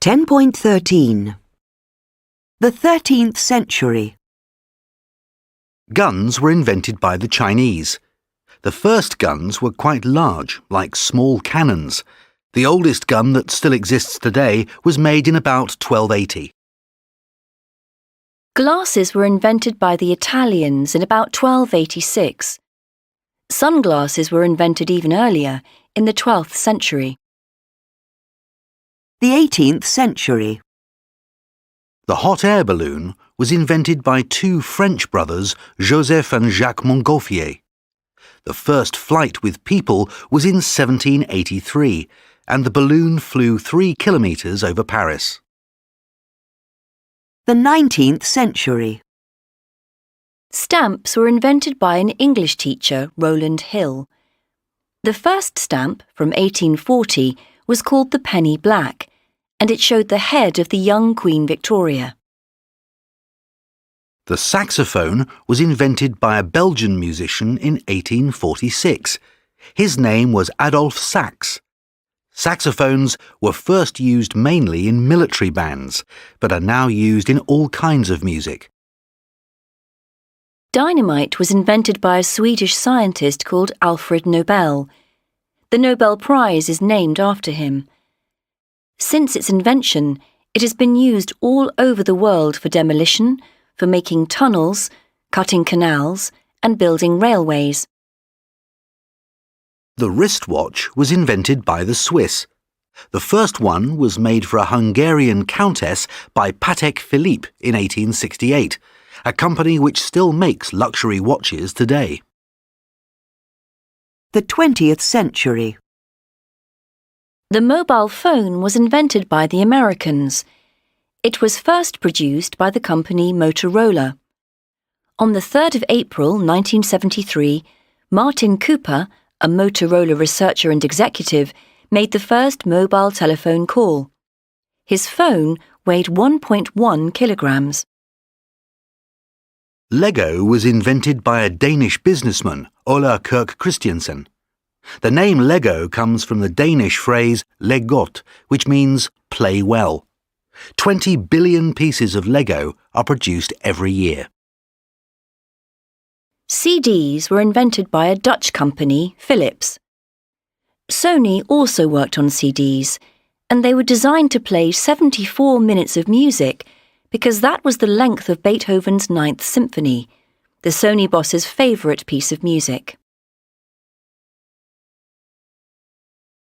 10.13 The 13th century. Guns were invented by the Chinese. The first guns were quite large, like small cannons. The oldest gun that still exists today was made in about 1280. Glasses were invented by the Italians in about 1286. Sunglasses were invented even earlier, in the 12th century. The 18th century. The hot air balloon was invented by two French brothers, Joseph and Jacques Montgolfier. The first flight with people was in 1783, and the balloon flew 3 kilometres over Paris. The 19th century. Stamps were invented by an English teacher, Rowland Hill. The first stamp, from 1840, was called the penny black, and it showed the head of the young Queen Victoria. The saxophone was invented by a Belgian musician in 1846. His name was Adolphe Sax. Saxophones were first used mainly in military bands, but are now used in all kinds of music. Dynamite was invented by a Swedish scientist called Alfred Nobel. The Nobel Prize is named after him. Since its invention, it has been used all over the world for demolition, for making tunnels, cutting canals, and building railways. The wristwatch was invented by the Swiss. The first one was made for a Hungarian countess by Patek Philippe in 1868, a company which still makes luxury watches today. The 20th century. The mobile phone was invented by the Americans. It was first produced by the company Motorola. On the 3rd of April 1973, Martin Cooper, a Motorola researcher and executive, made the first mobile telephone call. His phone weighed 1.1 kilograms. Lego was invented by a Danish businessman, Ola Kirk Christiansen. The name Lego comes from the Danish phrase "leg godt," which means play well. 20 billion pieces of Lego are produced every year. CDs were invented by a Dutch company, Philips. Sony also worked on CDs, and they were designed to play 74 minutes of music because that was the length of Beethoven's Ninth Symphony, the Sony boss's favourite piece of music.